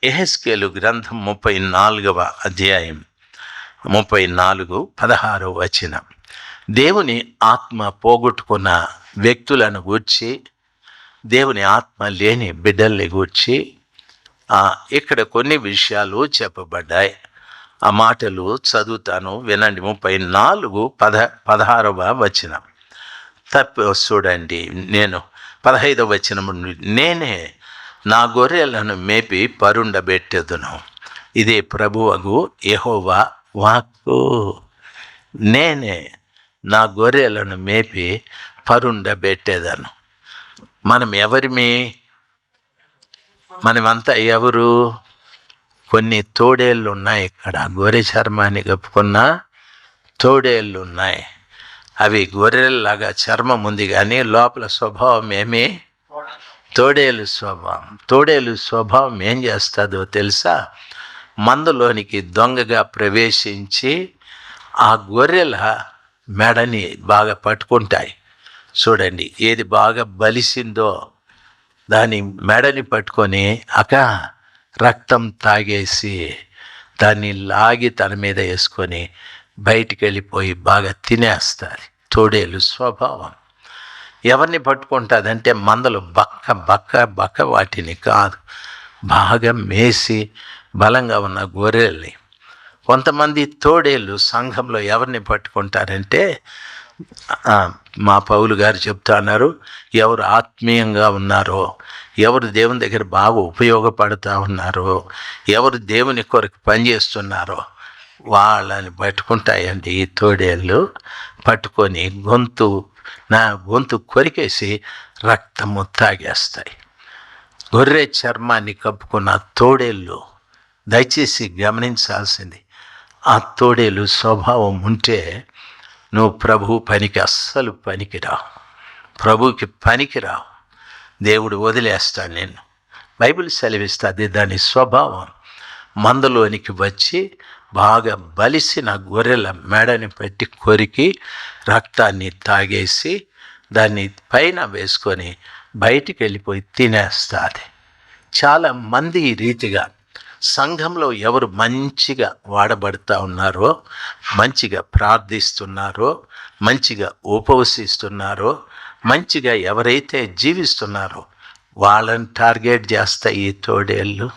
యెహెజ్కేలు గ్రంథం 34వ అధ్యాయం 34:16 వచనం. దేవుని ఆత్మ పోగొట్టుకున్న వ్యక్తులను గూర్చి, దేవుని ఆత్మ లేని బిడ్డల్ని గూర్చి ఇక్కడ కొన్ని విషయాలు చెప్పబడ్డాయి. ఆ మాటలు చదువుతాను, వినండి. 34:16 వచనం. చూడండి, నేను 15వ వచనం. నేనే నా గొర్రెలను మేపి పరుండబెట్టెదను. ఇదే ప్రభువగు యెహోవా వాక్కు. నేనే నా గొర్రెలను మేపి పరుండబెట్టేదను. మనం ఎవరిమి? మనమంతా ఎవరు? కొన్ని తోడేళ్ళు ఉన్నాయి ఇక్కడ. గొర్రె చర్మాన్ని కప్పుకున్న తోడేళ్ళు ఉన్నాయి. అవి గొర్రెల్లాగా చర్మం ఉంది, కానీ లోపల స్వభావం ఏమి? తోడేలు స్వభావం. తోడేలు స్వభావం ఏం చేస్తుందో తెలుసా? మందలోనికి దొంగగా ప్రవేశించి ఆ గొర్రెల మెడని బాగా పట్టుకుంటాయి. చూడండి, ఏది బాగా బలిసిందో దాని మెడని పట్టుకొని రక్తం తాగేసి దాన్ని లాగి తన మీద వేసుకొని బయటికి వెళ్ళిపోయి బాగా తినేస్తుంది. తోడేలు స్వభావం. ఎవరిని పట్టుకుంటుందంటే మందలు బక్క వాటిని కాదు, బాగా మేసి బలంగా ఉన్న గొర్రెల్ని. కొంతమంది తోడేళ్ళు సంఘంలో ఎవరిని పట్టుకుంటారంటే, మా పౌలు గారు చెప్తున్నారు, ఎవరు ఆత్మీయంగా ఉన్నారో, ఎవరు దేవుని దగ్గర బాగా ఉపయోగపడుతూ ఉన్నారో, ఎవరు దేవుని కొరకు పనిచేస్తున్నారో వాళ్ళని పట్టుకుంటాయండి ఈ తోడేళ్ళు. పట్టుకొని గొంతు కొరికేసి రక్తము తాగేస్తాయి. గొర్రె చర్మాన్ని కప్పుకున్న తోడేళ్ళు, దయచేసి గమనించాల్సింది, ఆ తోడేలు స్వభావం ఉంటే నువ్వు ప్రభు పనికి అస్సలు పనికిరావు. ప్రభుకి పనికిరావు. దేవుడు వదిలేస్తాడు నిన్ను. బైబిల్ సెలవిస్తుంది దాని స్వభావం. మందలోనికి వచ్చి బాగా బలిసిన గొర్రెల మెడని పెట్టి కొరికి రక్తాన్ని తాగేసి దాన్ని పైన వేసుకొని బయటికి వెళ్ళిపోయి తినేస్తుంది. చాలా మంది ఈ రీతిగా సంఘంలో ఎవరు మంచిగా వాడబడుతూ ఉన్నారో, మంచిగా ప్రార్థిస్తున్నారో, మంచిగా ఉపవసిస్తున్నారో, మంచిగా ఎవరైతే జీవిస్తున్నారో వాళ్ళని టార్గెట్ చేస్తాయి ఈ తోడేళ్ళు.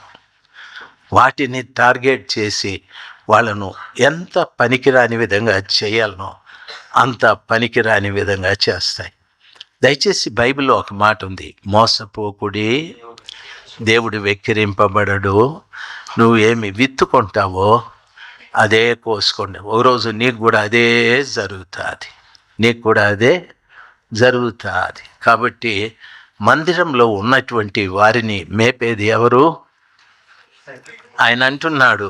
వాటిని టార్గెట్ చేసి వాళ్ళను ఎంత పనికిరాని విధంగా చేయాలనో అంత పనికిరాని విధంగా చేస్తాయి. దయచేసి బైబిల్లో ఒక మాట ఉంది, మోసపోకుడి, దేవుడు వెక్కిరింపబడడు. నువ్వు ఏమి విత్తుకుంటావో అదే కోసుకోండి. ఓ రోజు నీకు కూడా అదే జరుగుతుంది. కాబట్టి మందిరంలో ఉన్నటువంటి వారిని మేపేది ఎవరు? ఆయన అంటున్నాడు,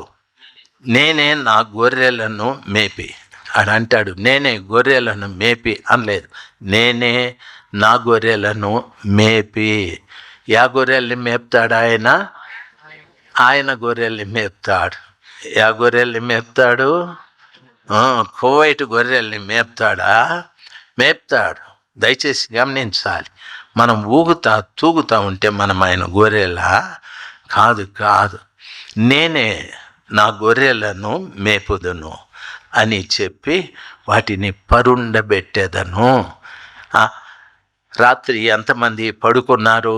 నేనే నా గొర్రెలను మేపి. ఆయన అంటాడు, నేనే గొర్రెలను మేపి అనలేదు, నేనే నా గొర్రెలను మేపి. గొర్రెల్ని మేపుతాడు ఆయన? ఆయన గొర్రెల్ని మేపుతాడు. గొర్రెల్ని మేపుతాడు? కువైట్ గొర్రెల్ని మేపుతాడు. దయచేసి గమనించాలి. మనం తూగుతా ఉంటే మనం ఆయన గొర్రెలా? కాదు. నేనే నా గొర్రెలను మేపుదును అని చెప్పి వాటిని పరుండబెట్టేదను. రాత్రి ఎంతమంది పడుకున్నారు?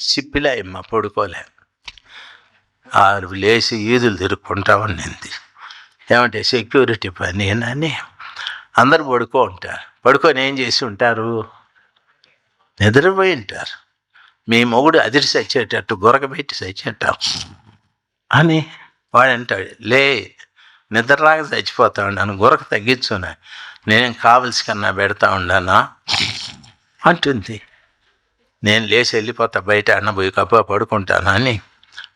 సిప్పిలాయమ్మ పడుకోలే. లేచి ఈదులు తిరుక్కుంటా ఉండింది. ఏమంటే సెక్యూరిటీ పని అని అందరు ఉంటారు. పడుకొని ఏం చేసి ఉంటారు? నిద్రపోయి ఉంటారు. మీ మొగుడు అదిరి చచ్చేటట్టు గొరకబెట్టి చచ్చేటారు అని వాడు అంటాడు, లే నిద్ర రాక చచ్చిపోతా ఉన్నాను, గొరక తగ్గించున్నా, నేనేం కావలసి కన్నా పెడతా ఉన్నానా అంటుంది. నేను లేచి వెళ్ళిపోతా బయట, పోయి పడుకుంటాను అని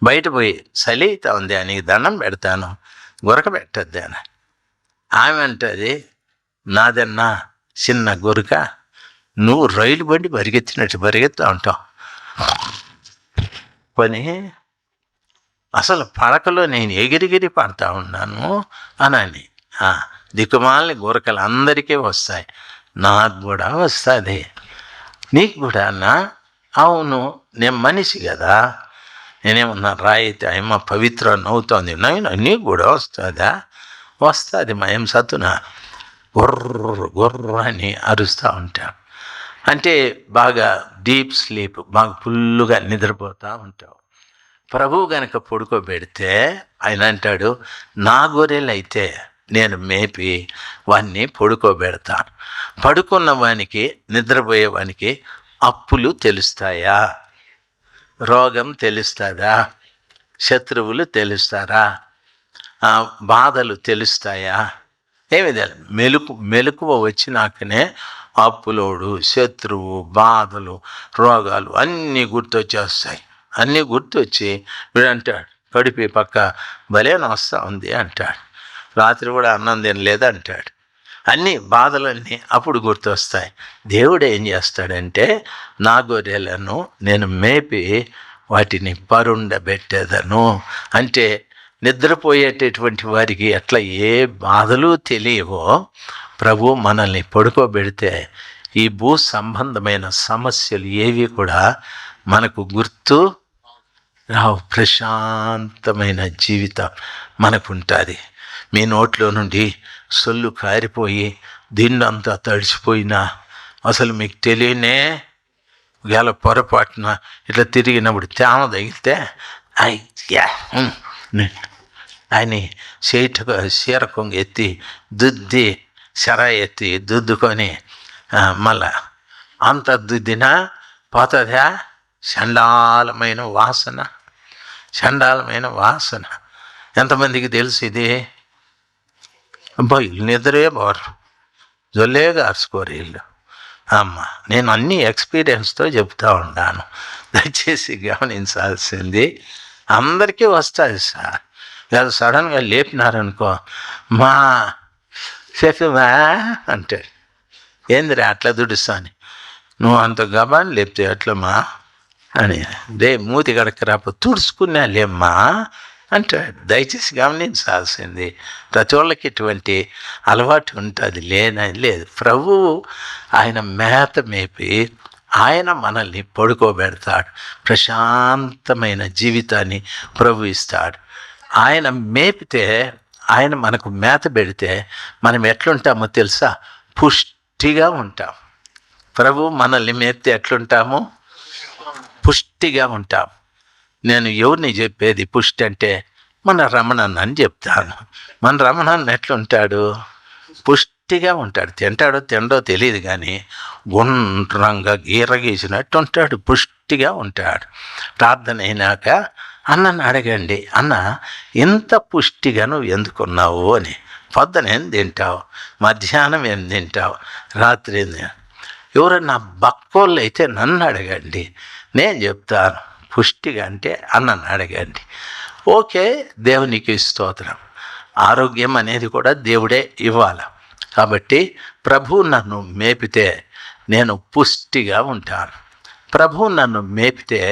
బయట పోయి చలి అవుతా ఉంది అని దండం పెడతాను, గొరక పెట్టద్దు అని. ఆమె అంటుంది, నాదన్నా చిన్న గొరక, నువ్వు రైలు బండి పరిగెత్తా ఉంటావు పని. అసలు పడకలో నేను ఎగిరిగిరి పడతా ఉన్నాను అని. దిక్కుమాలని గురకలు అందరికీ వస్తాయి, నాకు కూడా వస్తుంది. నీకు కూడా అన్నా? అవును, నేను మనిషి కదా, నేనేమన్నా రాయితే అమ్మ పవిత్ర నవ్వుతోంది, నీకు కూడా వస్తుందా? వస్తుంది మా ఏం సత్తున గుర్ర గుర్ర అని అరుస్తూ ఉంటాం. అంటే బాగా డీప్ స్లీప్, బాగా ఫుల్లుగా నిద్రపోతూ ఉంటావు. ప్రభువు గనక పడుకోబెడితే ఆయన అంటాడు, నా గొర్రెలు అయితే నేను మేపి వాడిని పడుకోబెడతాను. పడుకున్న వానికి, నిద్రపోయేవానికి అప్పులు తెలుస్తాయా? రోగం తెలుస్తుందా? శత్రువులు తెలుస్తారా? బాధలు తెలుస్తాయా? ఏమి తెలియదు. మెలకువ వచ్చినాకనే అప్పులోడు, శత్రువు, బాధలు, రోగాలు అన్నీ గుర్తొచ్చేస్తాయి. అన్నీ గుర్తొచ్చి వీడు అంటాడు, కడిపి పక్క భలేన వస్తూ ఉంది అంటాడు, రాత్రి కూడా అన్నం తినలేదు అంటాడు. అన్నీ బాధలన్నీ అప్పుడు గుర్తొస్తాయి. దేవుడు ఏం చేస్తాడంటే, నా గొర్రెలను నేను మేపి వాటిని పరుండబెట్టేదను. అంటే నిద్రపోయేటటువంటి వారికి ఎట్లా ఏ బాధలు తెలియవో, ప్రభు మనల్ని పడుకోబెడితే ఈ భూ సంబంధమైన సమస్యలు ఏవి కూడా మనకు గుర్తు రావు. ప్రశాంతమైన జీవితం మనకుంటుంది. మీ నోట్లో నుండి సొల్లు కారిపోయి దిండంతా తడిచిపోయినా అసలు మీకు తెలియనే, గేల పొరపాటున ఇట్లా తిరిగినప్పుడు తేమ తగిలితే ఆయన చీర కొంగ ఎత్తి దుద్ది, శర ఎత్తి దుద్దుకొని మళ్ళా అంత దుద్దినా పోతుందా? చండాలమైన వాసన, చండాలమైన వాసన. ఎంతమందికి తెలుసు ఇది? ఇల్లు నిద్రే పోరు, జొల్లే కాసుకోరు ఇల్లు. అమ్మ, నేను అన్ని ఎక్స్పీరియన్స్తో చెప్తా ఉన్నాను, దయచేసి గమనించాల్సింది. అందరికీ వస్తుంది సార్. లేదా సడన్గా లేపినారనుకో, మా చెప్పమా అంటే, ఏందిరా అట్లా దుడుస్తాను, నువ్వు అంత గబాని లేపితే ఎట్లమ్మా అని, మూతి గడక రాపో తుడుచుకున్నా లేమ్మా అంటాడు. దయచేసి గమనించాల్సింది. ప్రతి వాళ్ళకి ఇటువంటి అలవాటు ఉంటుంది, లేదని లేదు. ప్రభువు ఆయన మేత మేపి ఆయన మనల్ని పడుకోబెడతాడు. ప్రశాంతమైన జీవితాన్ని ప్రభు ఇస్తాడు. ఆయన మేపితే, ఆయన మనకు మేత పెడితే మనం ఎట్లుంటామో తెలుసా? పుష్టిగా ఉంటాం. ప్రభు మనల్ని మేపితే ఎట్లుంటాము? పుష్టిగా ఉంటాం. నేను ఎవరిని చెప్పేది పుష్టి అంటే? మన రమణన్న అని చెప్తాను. మన రమణన్న ఎట్లుంటాడు? పుష్టిగా ఉంటాడు. తింటాడో తిండో తెలియదు కానీ గుండ్రంగా గీరగీసినట్టు ఉంటాడు, పుష్టిగా ఉంటాడు. ప్రార్థన అయినాక అన్నను అడగండి, అన్న ఇంత పుష్టిగా నువ్వు ఎందుకున్నావు అని. పొద్దున ఏం తింటావు, మధ్యాహ్నం ఏం తింటావు, రాత్రి ఏం తింటావు? ఎవరన్నా బక్కోళ్ళు అయితే నన్ను అడగండి, నేను చెప్తాను. పుష్టిగా అంటే అన్నను అడగండి. ఓకే, దేవునికి స్తోత్రం. ఆరోగ్యం అనేది కూడా దేవుడే ఇవ్వాలి. కాబట్టి ప్రభు నన్ను మేపితే నేను పుష్టిగా ఉంటాను. ప్రభు నన్ను మేపితే,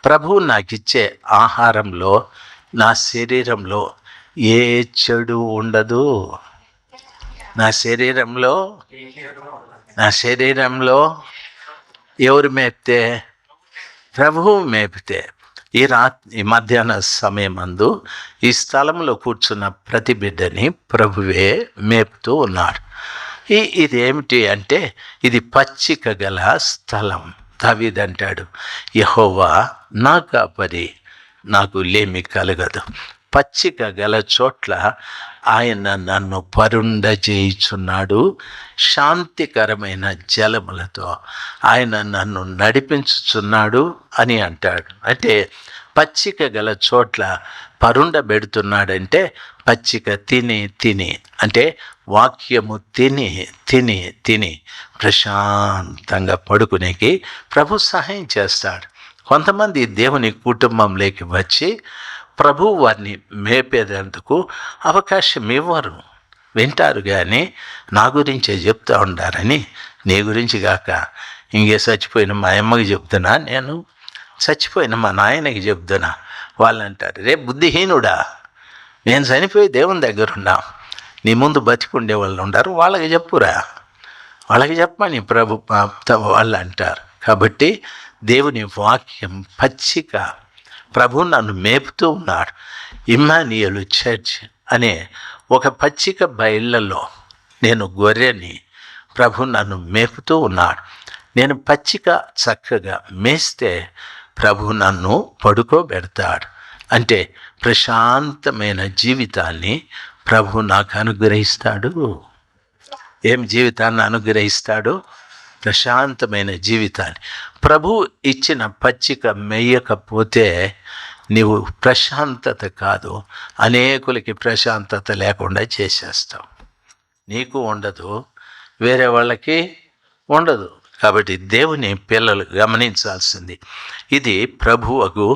ప్రభు నాకు ఇచ్చే ఆహారంలో, నా శరీరంలో ఏ చెడు ఉండదు. నా శరీరంలో ఎవరు మేపితే? ప్రభువు మేపితే. ఈ మధ్యాహ్న సమయమందు ఈ స్థలంలో కూర్చున్న ప్రతి బిడ్డని ప్రభువే మేపుతూ ఉన్నాడు. ఇదేమిటి అంటే, ఇది పచ్చిక గల స్థలం. దావీదు అంటాడు, యెహోవా నా కాపరి, నాకు లేమి కలగదు. పచ్చిక గల చోట్ల ఆయన నన్ను పరుండజేయుచున్నాడు. శాంతికరమైన జలములతో ఆయన నన్ను నడిపించుచున్నాడు అని అంటాడు. అంటే పచ్చిక గల చోట్ల పరుండబెడుతున్నాడంటే, పచ్చిక తిని అంటే వాక్యము తిని ప్రశాంతంగా పడుకునేకి ప్రభు సహాయం చేస్తాడు. కొంతమంది దేవుని కుటుంబంలోకి వచ్చి ప్రభు వారిని మేపేందుకు అవకాశం ఇవ్వరు. వింటారు కానీ నా గురించే చెప్తూ ఉండారని, నీ గురించి కాక ఇంకే చచ్చిపోయిన మా అమ్మకి చెప్తున్నా, నేను చచ్చిపోయిన మా నాయనకి చెప్తున్నా. వాళ్ళు అంటారు, రే బుద్ధిహీనుడా, నేను చనిపోయి దేవుని దగ్గర ఉన్నాం, నీ ముందు బతికుండే వాళ్ళు ఉంటారు, వాళ్ళకి చెప్పురా, వాళ్ళకి చెప్పమని వాళ్ళు అంటారు. కాబట్టి దేవుని వాక్యం పచ్చిక, ప్రభు నన్ను మేపుతూ ఉన్నాడు. ఇమ్మానియేలు చర్చ్ అనే ఒక పచ్చిక బయళ్ళలో నేను గొర్రెని, ప్రభు నన్ను మేపుతూ ఉన్నాడు. నేను పచ్చిక చక్కగా మేస్తే ప్రభు నన్ను పడుకోబెడతాడు. అంటే ప్రశాంతమైన జీవితాన్ని ప్రభు నాకు అనుగ్రహిస్తాడు. ఏం జీవితాన్ని అనుగ్రహిస్తాడు? ప్రశాంతమైన జీవితాన్ని. ప్రభు ఇచ్చిన పచ్చిక మేయకపోతే నీవు ప్రశాంతత కాదు, అనేకులకి ప్రశాంతత లేకుండా చేసేస్తావు. నీకు ఉండదు, వేరే వాళ్ళకి ఉండదు. కాబట్టి దేవుని పిల్లలు గమనించాల్సింది ఇది. ప్రభువగు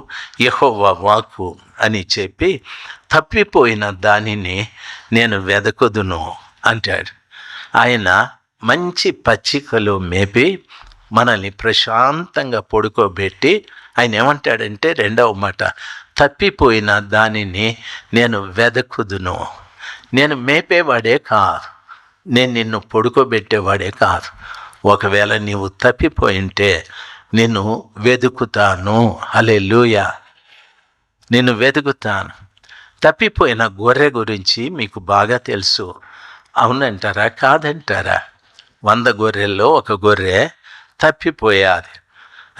యెహోవా వాక్కు అని చెప్పి, తప్పిపోయిన దానిని నేను వెదకుదును అంటాడు. ఆయన మంచి పచ్చికలు మేపి మనల్ని ప్రశాంతంగా పడుకోబెట్టి ఆయన ఏమంటాడంటే, రెండవ మాట, తప్పిపోయిన దానిని నేను వెదకుదును. నేను మేపేవాడే కాదు, నేను నిన్ను పడుకోబెట్టేవాడే కాదు. ఒకవేళ నీవు తప్పిపోయింటే నిన్ను వెతుకుతాను. హల్లెలూయా, నిన్ను వెతుకుతాను. తప్పిపోయిన గొర్రె గురించి మీకు బాగా తెలుసు. అవునంటారా కాదంటారా? 100 గొర్రెల్లో ఒక గొర్రె తప్పిపోయాది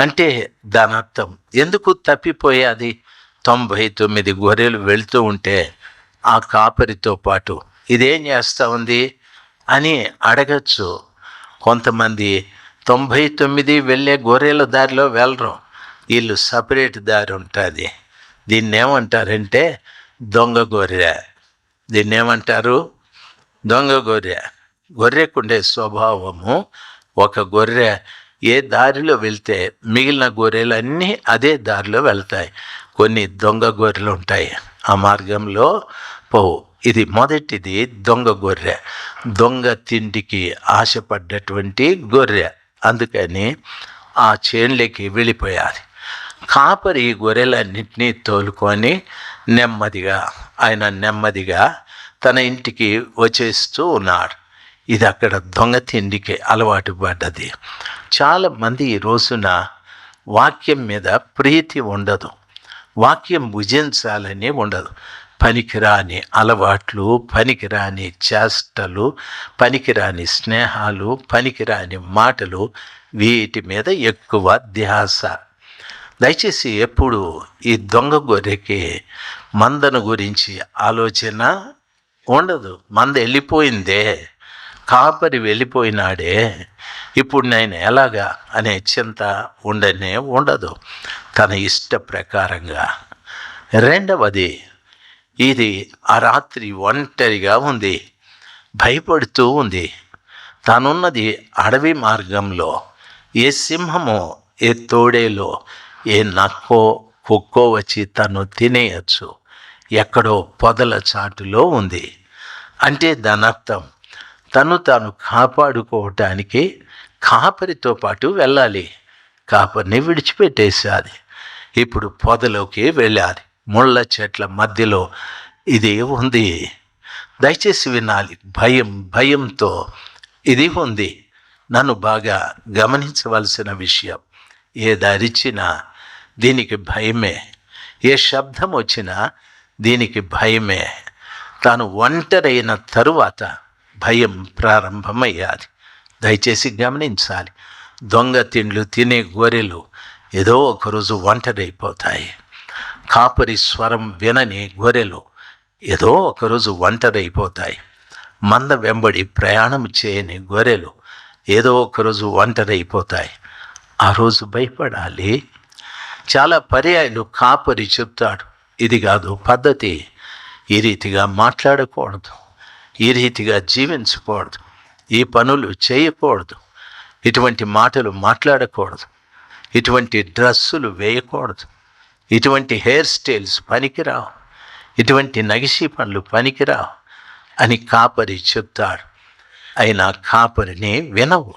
అంటే దాని అర్థం ఎందుకు తప్పిపోయాది? 99 గొర్రెలు వెళుతూ ఉంటే ఆ కాపరితో పాటు ఇదేం చేస్తూ ఉంది అని అడగచ్చు. కొంతమంది 99 వెళ్ళే గొర్రెల దారిలో వెళ్ళరు, వీళ్ళు సపరేట్ దారి ఉంటుంది. దీన్ని ఏమంటారంటే దొంగ గొర్రె. దీన్ని ఏమంటారు? దొంగ గొర్రె. గొర్రెకుండే స్వభావము, ఒక గొర్రె ఏ దారిలో వెళ్తే మిగిలిన గొర్రెలన్నీ అదే దారిలో వెళ్తాయి. కొన్ని దొంగ గొర్రెలు ఉంటాయి, ఆ మార్గంలో పోవు. ఇది మొదటిది దొంగ గొర్రె, దొంగ తిండికి ఆశపడ్డటువంటి గొర్రె. అందుకని ఆ చేన్లకి వెళ్ళిపోయాది. కాపరి ఈ గొర్రెలన్నింటినీ తోలుకొని నెమ్మదిగా తన ఇంటికి వచ్చేస్తూ ఉన్నాడు. ఇది అక్కడ దొంగ తిండికి అలవాటు పడ్డది. చాలామంది ఈ రోజున వాక్యం మీద ప్రీతి ఉండదు, వాక్యం భుజించాలని ఉండదు. పనికిరాని అలవాట్లు, పనికిరాని చేష్టలు, పనికిరాని స్నేహాలు, పనికిరాని మాటలు, వీటి మీద ఎక్కువ ధ్యాస. దయచేసి ఎప్పుడు ఈ దొంగ గొర్రెకి మందను గురించి ఆలోచన ఉండదు. మంద వెళ్ళిపోయిందే, కాపరి వెళ్ళిపోయినాడే, ఇప్పుడు నేను ఎలాగా అనే చింత ఉండదు. తన ఇష్ట ప్రకారంగా. రెండవది, ఇది ఆ రాత్రి ఒంటరిగా ఉంది, భయపడుతూ ఉంది. తానున్నది అడవి మార్గంలో. ఏ సింహమో, ఏ తోడేలో, ఏ నక్కో కుక్కో వచ్చి తను తినేయచ్చు. ఎక్కడో పొదల చాటులో ఉంది. అంటే దాని అర్థం తాను కాపాడుకోవటానికి కాపరితో పాటు వెళ్ళాలి. కాపరిని విడిచిపెట్టేసాది. ఇప్పుడు పొదలోకి వెళ్ళాలి. ముళ్ళ చెట్ల మధ్యలో ఇది ఉంది. దయచేసి వినాలి. భయంతో ఇది ఉంది. నన్ను బాగా గమనించవలసిన విషయం, ఏది అరిచినా దీనికి భయమే, ఏ శబ్దం వచ్చినా దీనికి భయమే. తాను ఒంటరైన తరువాత భయం ప్రారంభమయ్యాది. దయచేసి గమనించాలి. దొంగ తిండ్లు తినే గొర్రెలు ఏదో ఒకరోజు ఒంటరైపోతాయి. కాపరి స్వరం వినని గొర్రెలు ఏదో ఒకరోజు ఒంటరైపోతాయి. మంద వెంబడి ప్రయాణం చేయని గొర్రెలు ఏదో ఒకరోజు ఒంటరైపోతాయి. ఆ రోజు భయపడాలి. చాలా పర్యాయాలు కాపరి చెప్తాడు, ఇది కాదు పద్ధతి, ఈ రీతిగా మాట్లాడకూడదు, ఈ రీతిగా జీవించకూడదు, ఈ పనులు చేయకూడదు, ఇటువంటి మాటలు మాట్లాడకూడదు, ఇటువంటి డ్రెస్సులు వేయకూడదు, ఇటువంటి హెయిర్ స్టైల్స్ పనికిరావు, ఇటువంటి నగిషి పనులు పనికిరావు అని కాపరి చెప్తాడు. అయినా కాపరిని వినవు,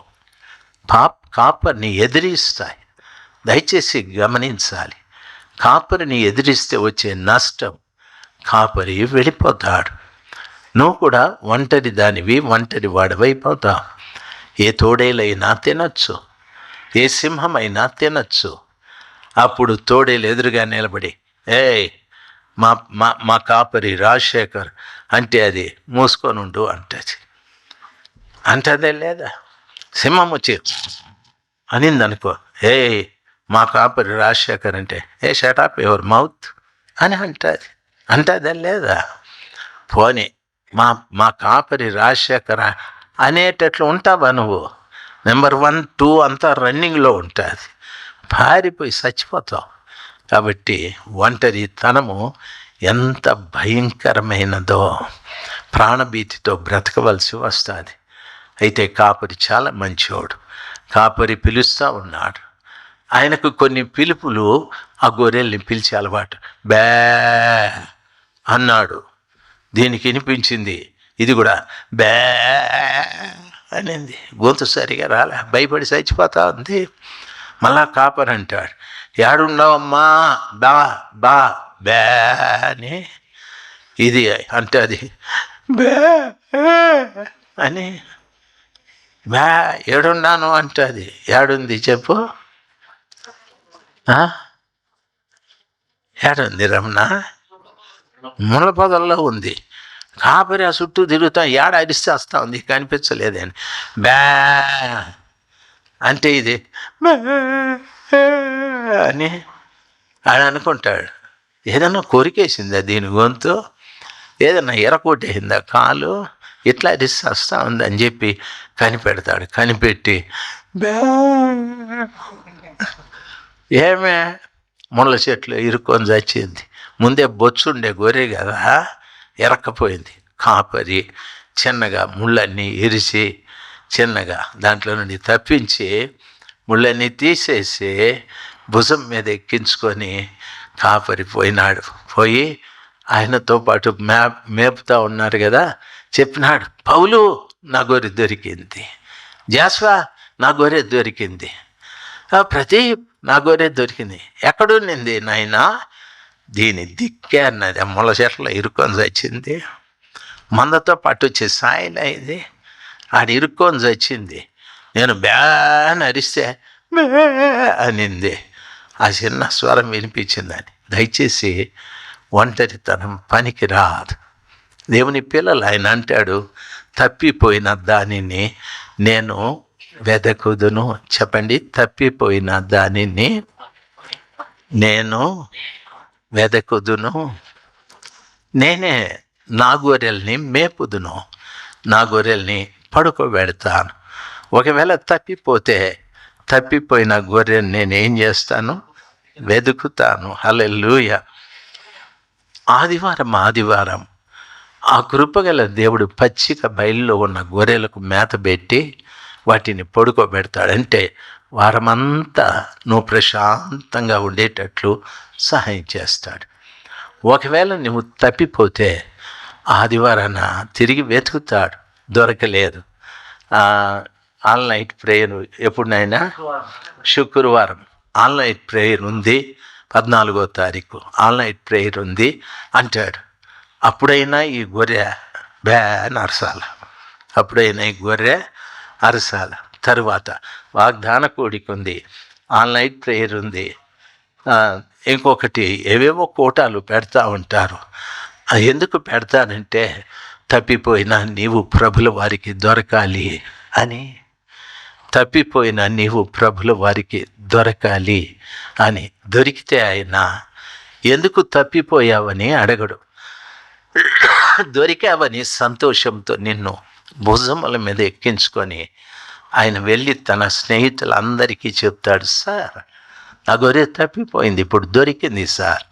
కాపరిని ఎదిరిస్తాయి. దయచేసి గమనించాలి. కాపరిని ఎదిరిస్తే వచ్చే నష్టం, కాపరి వెళ్ళిపోతాడు. నువ్వు కూడా ఒంటరి దానివి, ఒంటరి వాడవైపోతావు. ఏ తోడేలైనా తినచ్చు, ఏ సింహమైనా తినచ్చు. అప్పుడు తోడేలు ఎదురుగా నిలబడి, ఏయ్ మా మా మా కాపరి రాజశేఖర్ అంటే అది మూసుకొని ఉండు అంటది. అంటదే లేదా? సింహం వచ్చి అనింది అనుకో, ఏయ్ మా కాపరి రాజశేఖర్ అంటే ఏ షటప్ యువర్ మౌత్ అని అంటదే లేదా? పోనీ మా మా కాపరి రాజశేఖర అనేటట్లు ఉంటావా నువ్వు? నెంబర్ 1, 2 అంతా రన్నింగ్లో ఉంటుంది, పారిపోయి చచ్చిపోతావు. కాబట్టి ఒంటరితనము ఎంత భయంకరమైనదో, ప్రాణభీతితో బ్రతకవలసి వస్తుంది. అయితే కాపరి చాలా మంచివాడు. కాపరి పిలుస్తూ ఉన్నాడు. ఆయనకు కొన్ని పిలుపులు ఆ గొర్రెల్ని పిలిచే అలవాటు. బే అన్నాడు, దీనికి వినిపించింది. ఇది కూడా బే అనింది. గొంతు సరిగా రాలే, భయపడి చచ్చిపోతా ఉంది. మళ్ళా కాపరి అంటాడు, ఏడున్నావమ్మా? బా బా బే అని. ఇది అంటే అది బే అని. బే ఏడున్నాను అంటుంది. ఏడుంది చెప్పు? ఏడుంది రమణ? ముళ్ళ పొదల్లో ఉంది. కాపరి ఆ చుట్టూ తిరుగుతా ఏడ అరిస్తే వస్తూ ఉంది, కనిపించలేదని. బే అంటే ఇది అని ఆయన అనుకుంటాడు. ఏదన్నా కొరికేసిందా దీని గొంతు? ఏదన్నా ఎరకొట్టేసిందా కాలు? ఇట్లా అరిస్తే వస్తూ ఉందని చెప్పి కనిపెడతాడు. కనిపెట్టి బే ఏమే ముళ్ళ చెట్లు ఇరుక్కొని చచ్చింది. ముందే బొచ్చుండే గొర్రె కదా, ఎరక్కపోయింది. కాపరి చిన్నగా ముళ్ళన్నీ ఇరిచి చిన్నగా దాంట్లో నుండి తప్పించి ముళ్ళన్నీ తీసేసి భుజం మీద ఎక్కించుకొని కాపరి పోయినాడు. పోయి ఆయనతో పాటు మేపుతా ఉన్నారు కదా, చెప్పినాడు, పౌలు నా గొర్రె దొరికింది, జాస్వా నా గొర్రె దొరికింది, ప్రదీప్ నా గొర్రె దొరికింది. ఎక్కడుండింది నాయనా? దీని దిక్కే అన్నది. ముళ్ళ చెట్ల ఇరుక్కొని చచ్చింది. మందతో పాటు వచ్చే సాయిల్ అయింది, ఆడ ఇరుక్కొని చచ్చింది. నేను బ్యాన్ అరిస్తే బే అనింది. ఆ చిన్న స్వరం వినిపించిందని. దయచేసి ఒంటరితనం పనికి రాదు. దేవుని పిల్లలు ఆయన అంటాడు, తప్పిపోయిన దానిని నేను వెదకుదును. చెప్పండి, తప్పిపోయిన దానిని నేను వెదకుదును, నేనే నా గొర్రెల్ని మేపుదును, నా గొర్రెల్ని పడుకోబెడతాను. ఒకవేళ తప్పిపోయిన గొర్రెని నేనేం చేస్తాను? వెతుకుతాను. హల్లెలూయా. ఆదివారం ఆ కృపగల దేవుడు పచ్చిక బయలులో ఉన్న గొర్రెలకు మేత పెట్టి వాటిని పడుకోబెడతాడంటే వారమంతా నువ్వు ప్రశాంతంగా ఉండేటట్లు సహాయం చేస్తాడు. ఒకవేళ నువ్వు తప్పిపోతే ఆదివారాన తిరిగి వెతుకుతాడు, దొరకలేదు. ఆల్ నైట్ ప్రేయర్ ఎప్పుడునైనా శుక్రవారం ఆల్ నైట్ ప్రేయర్ ఉంది, 14వ తారీఖు ఆల్ నైట్ ప్రేయర్ ఉంది అంటాడు. అప్పుడైనా ఈ గొర్రె అని అరసాల, అప్పుడైనా ఈ గొర్రె అరసాల. తరువాత వాగ్దాన కోడికి ఉంది, ఆల్ నైట్ ప్రేయర్ ఉంది, ఇంకొకటి ఏవేవో కోటాలు పెడతా ఉంటారు. ఎందుకు పెడతానంటే తప్పిపోయినా నీవు ప్రభుల వారికి దొరకాలి అని. తప్పిపోయినా నీవు ప్రభుల వారికి దొరకాలి అని. దొరికితే ఆయన ఎందుకు తప్పిపోయావని అడగడు, దొరికావని సంతోషంతో నిన్ను భుజముల మీద ఎక్కించుకొని ఆయన వెళ్ళి తన స్నేహితులందరికీ చెప్తాడు, సార్ నా గొర్రె తప్పిపోయింది, ఇప్పుడు దొరికింది సార్,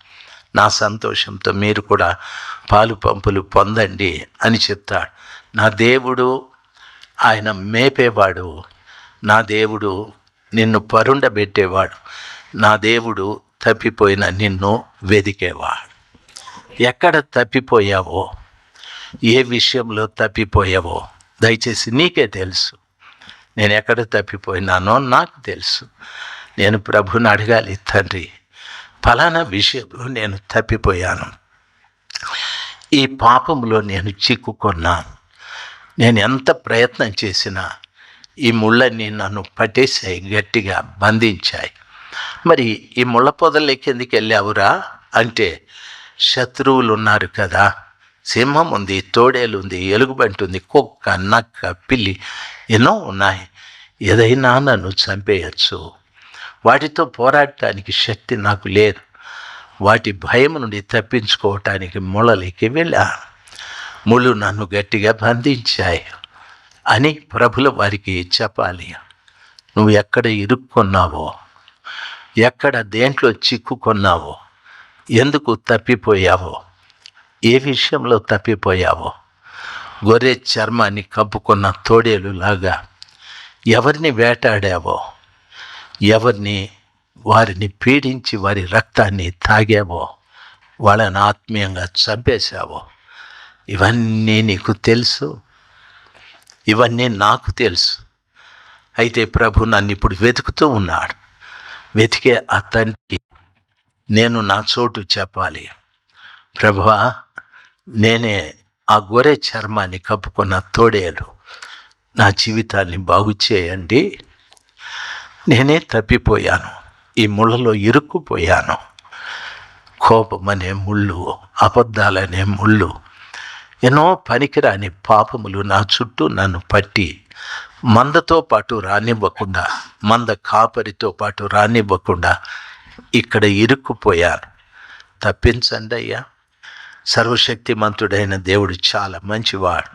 నా సంతోషంతో మీరు కూడా పాలు పంపులు పొందండి అని చెప్తాడు. నా దేవుడు ఆయన మేపేవాడు, నా దేవుడు నిన్ను పరుండబెట్టేవాడు, నా దేవుడు తప్పిపోయిన నిన్ను వెదికేవాడు. ఎక్కడ తప్పిపోయావో, ఏ విషయంలో తప్పిపోయావో దయచేసి నీకే తెలుసు. నేను ఎక్కడ తప్పిపోయినానో నాకు తెలుసు. నేను ప్రభుని అడగాలి, తండ్రి ఫలానా విషయంలో నేను తప్పిపోయాను, ఈ పాపంలో నేను చిక్కుకున్నాను. నేను ఎంత ప్రయత్నం చేసినా ఈ ముళ్ళన్నీ నన్ను పట్టేశాయి, గట్టిగా బంధించాయి. మరి ఈ ముళ్ళ పొదల్లోకి ఎందుకు వెళ్ళావురా అంటే, శత్రువులు ఉన్నారు కదా, సింహం ఉంది, తోడేలు ఉంది, ఎలుగుబంటి ఉంది, కుక్క, నక్క, పిల్లి ఎన్నో ఉన్నాయి. ఏదైనా నన్ను చంపేయచ్చు. వాటితో పోరాడటానికి శక్తి నాకు లేదు. వాటి భయం నుండి తప్పించుకోవటానికి ముళ్ళలోకి వెళ్ళాను. ముళ్ళు నన్ను గట్టిగా బంధించాయి అని ప్రభుల వారికి చెప్పాలి. నువ్వు ఎక్కడ ఇరుక్కున్నావో, ఎక్కడ దేంట్లో చిక్కుకున్నావో, ఎందుకు తప్పిపోయావో, ఏ విషయంలో తప్పిపోయావో, గొర్రె చర్మాన్ని కప్పుకున్న తోడేలులాగా ఎవరిని వేటాడావో, వారిని పీడించి వారి రక్తాన్ని తాగావో, వాళ్ళని ఆత్మీయంగా చంపేశావో, ఇవన్నీ నీకు తెలుసు, ఇవన్నీ నాకు తెలుసు. అయితే ప్రభు నన్ను ఇప్పుడు వెతుకుతూ ఉన్నాడు. వెతికే ఆ తండ్రికి నేను నా చోటు చెప్పాలి. ప్రభువా, నేనే ఆ గొర్రె చర్మాన్ని కప్పుకున్న తోడేలు, నా జీవితాన్ని బాగు చేయండి. నేనే తప్పిపోయాను, ఈ ముళ్ళలో ఇరుక్కుపోయాను. కోపం అనే ముళ్ళు, అబద్ధాలనే ముళ్ళు, ఎన్నో పనికిరాని పాపములు నా చుట్టూ నన్ను పట్టి మందతో పాటు రానివ్వకుండా, మంద కాపరితో పాటు రానివ్వకుండా ఇక్కడ ఇరుక్కుపోయాను. తప్పించండి అయ్యా. సర్వశక్తిమంతుడైన దేవుడు చాలా మంచివాడు.